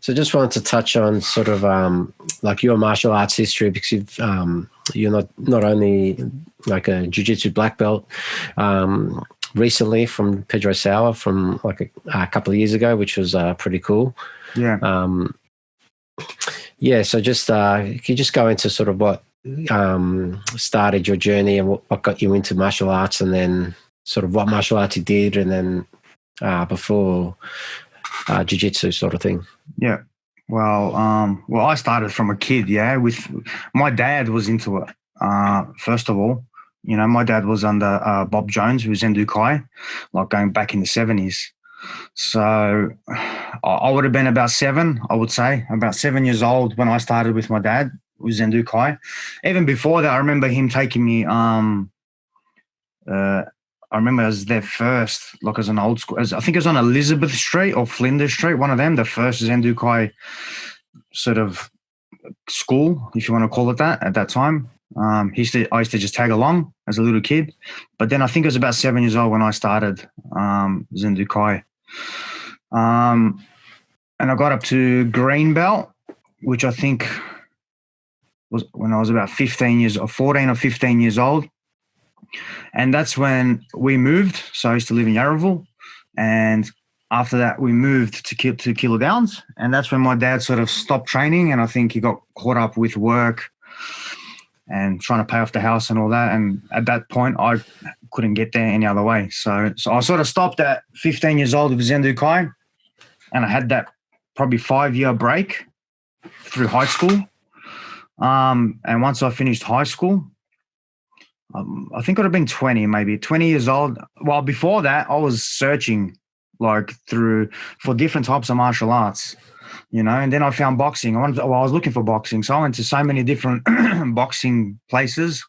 So just wanted to touch on sort of like your martial arts history, because you're not only like a jiu-jitsu black belt recently from Pedro Sauer from like a couple of years ago, which was pretty cool. Yeah. So just can you just go into sort of what started your journey and what got you into martial arts, and then sort of what martial arts you did, and then before jiu-jitsu sort of thing? Yeah. Well, I started from a kid, with my dad was into it. First of all, my dad was under Bob Jones, who was Zen Kai, like going back in the 70s. So I would have been about 7, I would say, about 7 years old when I started with my dad with Zen Kai. Even before that, I remember him taking me, I remember I was there first, like as an old school. I think it was on Elizabeth Street or Flinders Street, one of them, the first Zen Kai sort of school, if you want to call it that, at that time. I used to just tag along as a little kid. But then I think it was about 7 years old when I started Zen Kai. And I got up to green belt, which I think was when I was about 14 or 15 years old. And that's when we moved. So I used to live in Yarraville. And after that, we moved to Kilo Downs. And that's when my dad sort of stopped training. And I think he got caught up with work and trying to pay off the house and all that. And at that point, I couldn't get there any other way. So I sort of stopped at 15 years old with Zen Kai. And I had that probably 5-year break through high school. And once I finished high school, I think it would have been 20 years old. Well, before that, I was searching for different types of martial arts, and then I found boxing. I was looking for boxing. So I went to so many different boxing places.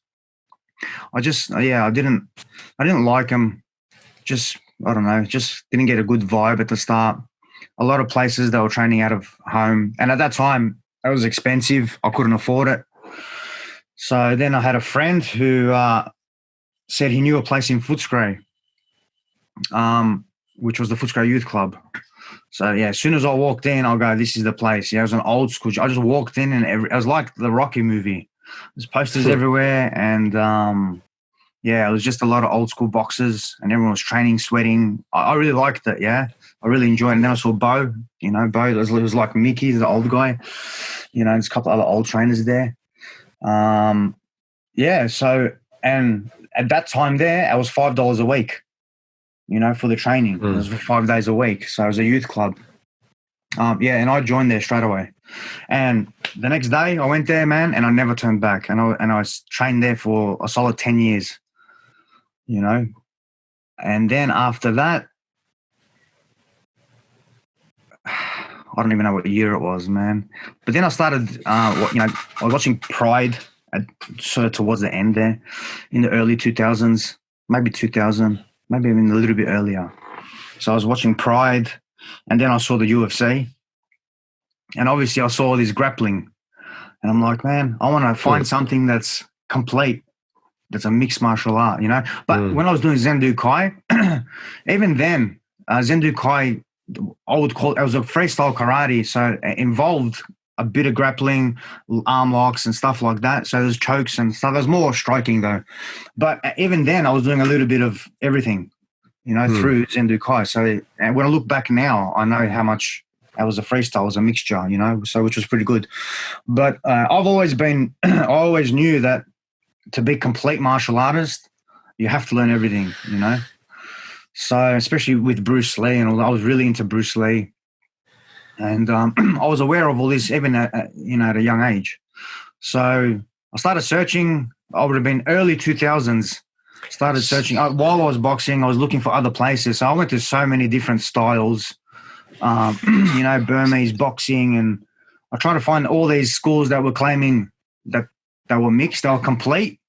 I didn't like them. I don't know, just didn't get a good vibe at the start. A lot of places they were training out of home. And at that time, it was expensive. I couldn't afford it. So then I had a friend who said he knew a place in Footscray, which was the Footscray Youth Club. So, as soon as I walked in, I'll go, this is the place. It was an old school. I just walked in and it was like the Rocky movie. There's posters everywhere. And, it was just a lot of old school boxers and everyone was training, sweating. I really liked it, I really enjoyed it. And then I saw Bo, Bo, it was like Mickey, the old guy. There's a couple other old trainers there. So, and at that time there, it was $5 a week, for the training. It was for 5 days a week. So it was a youth club. And I joined there straight away. And the next day I went there, man, and I never turned back. And I trained there for a solid 10 years, and then after that, I don't even know what year it was, man. But then I started, I was watching Pride sort of towards the end there in the early 2000s, maybe 2000, maybe even a little bit earlier. So I was watching Pride, and then I saw the UFC. And obviously I saw this grappling. And I'm like, man, I want to find something that's complete, that's a mixed martial art, But when I was doing Zen Kai, even then, Zen Kai, I would call it was a freestyle karate, so it involved a bit of grappling, arm locks and stuff like that. So there's chokes and stuff. There's more striking though. But even then, I was doing a little bit of everything, through Zen Kai. So and when I look back now, I know how much it was a freestyle, it was a mixture, so which was pretty good. But I always knew that to be a complete martial artist, you have to learn everything, So especially with Bruce Lee, and I was really into Bruce Lee, and I was aware of all this even at a young age. So I started searching. I would have been early 2000s. Started searching while I was boxing. I was looking for other places. So I went to so many different styles, Burmese boxing, and I tried to find all these schools that were claiming that they were mixed, they were complete,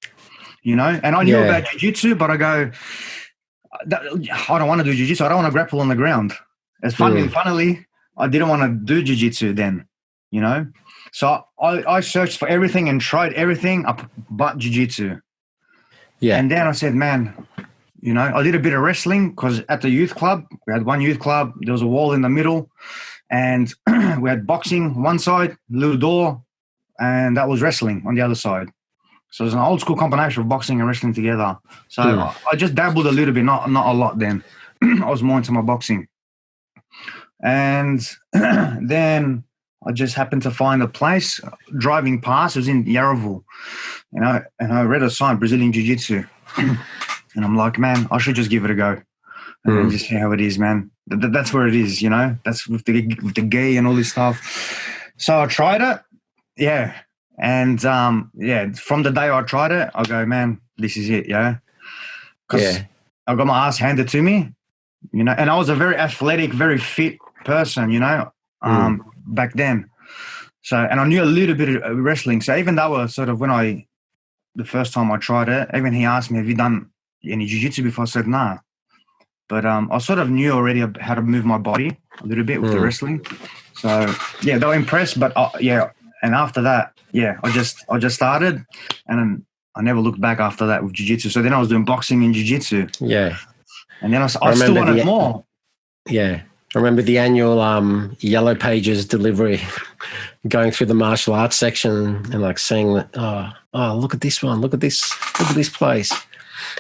And I knew about jiu-jitsu, but I go, I don't want to do jiu-jitsu. I don't want to grapple on the ground. It's funnily, I didn't want to do jiu-jitsu then, So I searched for everything and tried everything but jiu-jitsu. Yeah. And then I said, man, I did a bit of wrestling because at the youth club, we had one youth club. There was a wall in the middle. and we had boxing one side, little door, and that was wrestling on the other side. So it was an old school combination of boxing and wrestling together. So I just dabbled a little bit, not a lot then. I was more into my boxing. And then I just happened to find a place driving past. It was in Yarraville, and I read a sign, Brazilian Jiu-Jitsu. And I'm like, man, I should just give it a go and just see how it is, man. That's where it is, you know. That's with the gi and all this stuff. So I tried it, yeah. And from the day I tried it, I go, man, this is it, yeah. Because I got my ass handed to me, you know. And I was a very athletic, very fit person, you know, back then. So, and I knew a little bit of wrestling. So even that was sort of the first time I tried it, even he asked me, have you done any jiu-jitsu before? I said, nah. But I sort of knew already how to move my body a little bit with the wrestling. So, yeah, they were impressed. But, and after that, I just started, and then I never looked back after that with jiu-jitsu. So then I was doing boxing and jiu-jitsu. Yeah. And then I still wanted more. Yeah. I remember the annual Yellow Pages delivery, going through the martial arts section and like saying that, oh, look at this one, look at this place.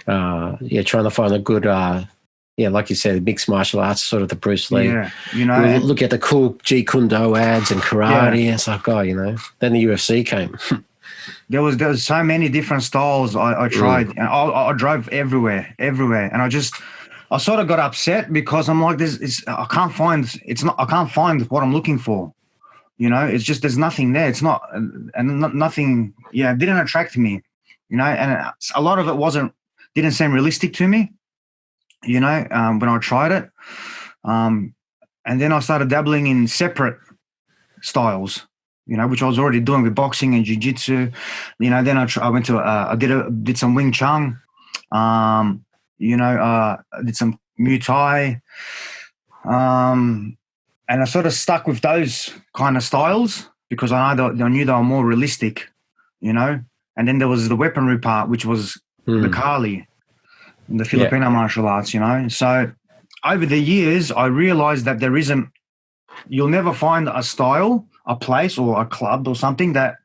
Trying to find a good, like you said, mixed martial arts, sort of the Bruce Lee. Yeah, you know. We look at the cool Jeet Kune Do ads and karate. And it's like, you know. Then the UFC came. There was so many different styles I tried, and I drove everywhere, and I sort of got upset because I'm like, I can't find what I'm looking for. You know, it's just, there's nothing there. It's not, nothing, it didn't attract me, you know, and a lot of it didn't seem realistic to me, you know, when I tried it. And then I started dabbling in separate styles, you know, which I was already doing with boxing and jiu-jitsu. You know, then I went to, I did some Wing Chun, you know, I did some Muay Thai, and I sort of stuck with those kind of styles because I knew they were more realistic, you know. And then there was the weaponry part, which was the Kali, the Filipino martial arts, you know. So over the years, I realized that you'll never find a style, a place or a club or something that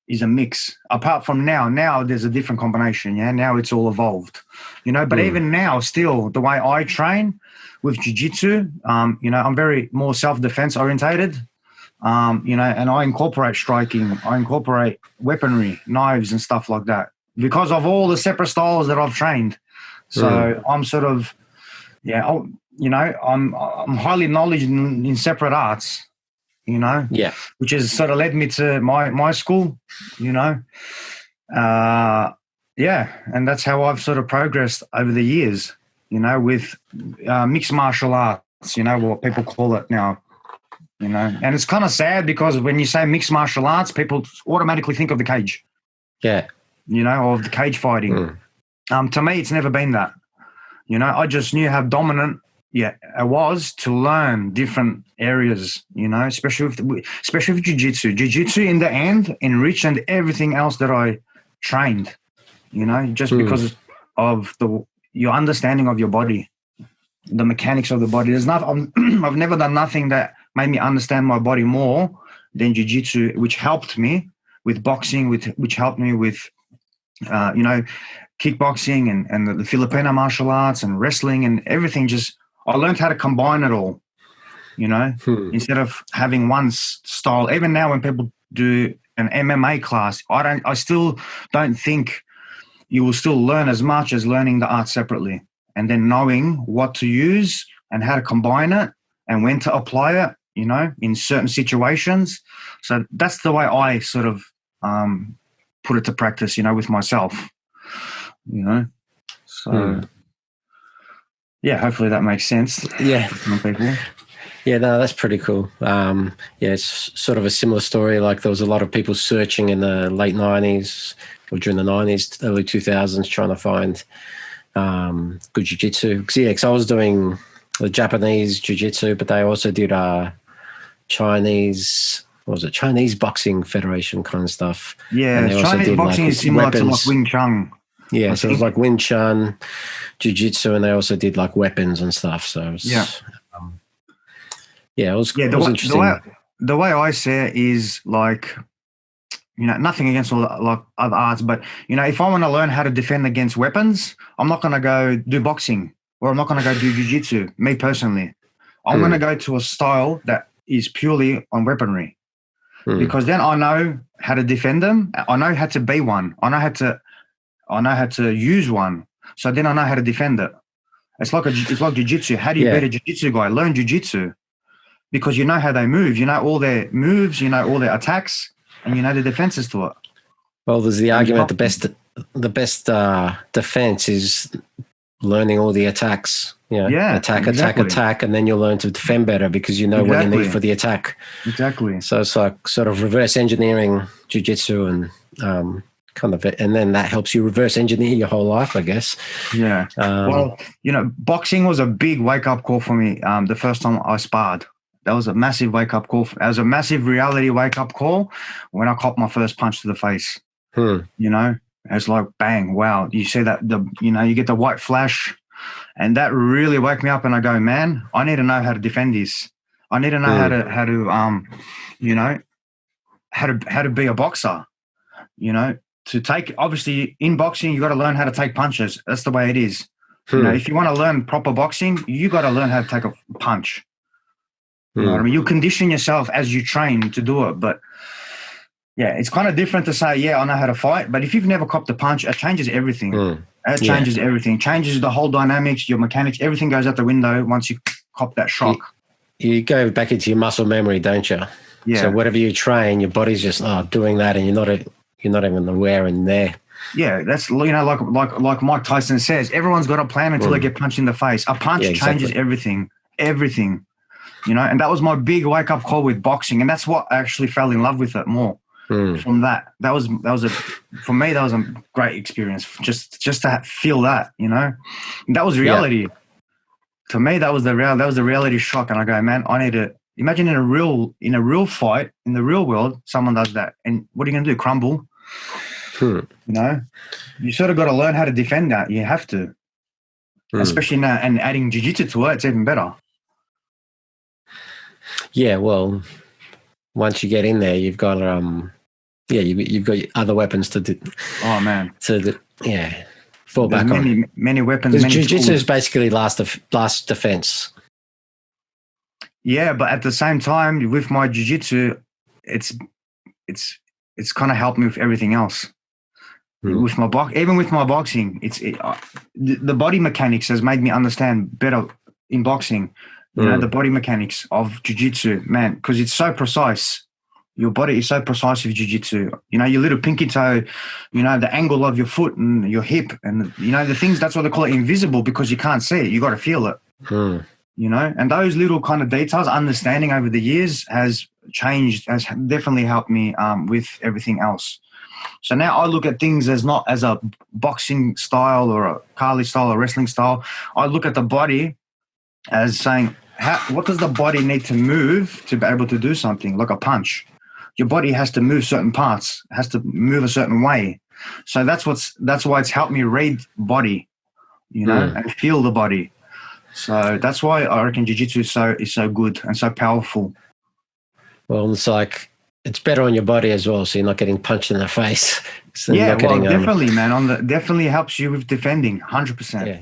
is a mix. Apart from now there's a different combination. Yeah, now it's all evolved, you know. But even now, still the way I train with jiu-jitsu, you know, I'm very more self-defense orientated, you know, and I incorporate striking, I incorporate weaponry, knives and stuff like that because of all the separate styles that I've trained. So I'm sort of, you know, I'm highly knowledgeable in separate arts. You know, which has sort of led me to my school, you know, and that's how I've sort of progressed over the years, you know, with mixed martial arts, you know, what people call it now, you know, and it's kind of sad because when you say mixed martial arts, people automatically think of the cage, you know, or of the cage fighting. To me, it's never been that, you know. I just knew how dominant I was to learn different areas, you know, especially with jiu-jitsu. Jiu-jitsu in the end enriched and everything else that I trained, you know, just because of your understanding of your body, the mechanics of the body. I've never done nothing that made me understand my body more than jiu-jitsu, which helped me with boxing, which helped me with, you know, kickboxing and the Filipino martial arts and wrestling and everything. Just I learned how to combine it all, you know, instead of having one style. Even now when people do an MMA class, I still don't think you will still learn as much as learning the art separately and then knowing what to use and how to combine it and when to apply it, you know, in certain situations. So that's the way I sort of put it to practice, you know, with myself, you know. So... yeah, hopefully that makes sense. Yeah. For people. Yeah, no, that's pretty cool. It's sort of a similar story. Like there was a lot of people searching in the late 90s or during the 90s, early 2000s, trying to find good jiu-jitsu. Because I was doing the Japanese jiu-jitsu, but they also did Chinese Boxing Federation kind of stuff. Yeah, Chinese boxing is similar to like Wing Chun. Yeah, so it was like Wing Chun, Jiu-Jitsu, and they also did like weapons and stuff. So it was, Yeah, it was Yeah, it was interesting. the way I see it is like, nothing against all like other arts, but if I want to learn how to defend against weapons, I'm not going to go do boxing or I'm not going to go do jiu-jitsu. Me personally, I'm going to go to a style that is purely on weaponry, because then I know how to defend them. I know how to be one. I know how to use one. So then I know how to defend it. It's like jiu-jitsu. How do you beat a jiu-jitsu guy? Learn jiu-jitsu, because you know how they move. You know all their moves. You know all their attacks, and you know the defenses to it. Well, there's the argument the best defense is learning all the attacks. Attack, and then you'll learn to defend better because you know what you need for the attack. Exactly. So it's like sort of reverse engineering jiu-jitsu and and then that helps you reverse engineer your whole life, I guess. Yeah. Well, boxing was a big wake-up call for me. The first time I sparred, that was a massive wake-up call. That was a massive reality wake-up call when I caught my first punch to the face. It's like, bang, wow. You see that, you get the white flash, and that really woke me up, and I go, man, I need to know how to defend this. I need to know how to be a boxer, to take, obviously in boxing, you got to learn how to take punches. That's the way it is. If you want to learn proper boxing, you got to learn how to take a punch. You know what I mean? You condition yourself as you train to do it. But yeah, it's kind of different to say, yeah, I know how to fight. But if you've never copped a punch, it changes everything. It changes everything. Changes the whole dynamics, your mechanics, everything goes out the window once you cop that shock. You go back into your muscle memory, don't you? Yeah. So whatever you train, your body's just doing that, and you're not even aware in there. Yeah, that's like Mike Tyson says, everyone's got a plan until they get punched in the face. A punch changes everything. And that was my big wake up call with boxing, and that's what I actually fell in love with it more. From that was for me, that was a great experience. Just to feel that, and that was reality. To me, that was the reality shock, and I go, man, I need to imagine in a real fight in the real world, someone does that, and what are you going to do? Crumble? You sort of got to learn how to defend that. You have to, especially now, and adding jiu-jitsu to it, it's even better. Yeah, well, once you get in there, you've got you've got other weapons to do. Oh man, fall back on. Many weapons. Because jiu-jitsu is basically last defense. Yeah, but at the same time, with my jiu-jitsu, it's kind of helped me with everything else. With my even with my boxing, the body mechanics has made me understand better in boxing. The body mechanics of jiu-jitsu, man, because it's so precise. Your body is so precise with jiu-jitsu. Your little pinky toe, the angle of your foot and your hip, and the things. That's why they call it invisible, because you can't see it. You got to feel it. And those little kind of details, understanding over the years has definitely helped me with everything else. So now I look at things as not as a boxing style or a Kali style or wrestling style. I look at the body as saying, what does the body need to move to be able to do something like a punch? Your body has to move certain parts, has to move a certain way. So that's why it's helped me read body, and feel the body. So that's why I reckon jiu-jitsu is so good and so powerful. Well, it's like it's better on your body as well, so you're not getting punched in the face. So definitely, man. Definitely helps you with defending, 100%. Yeah.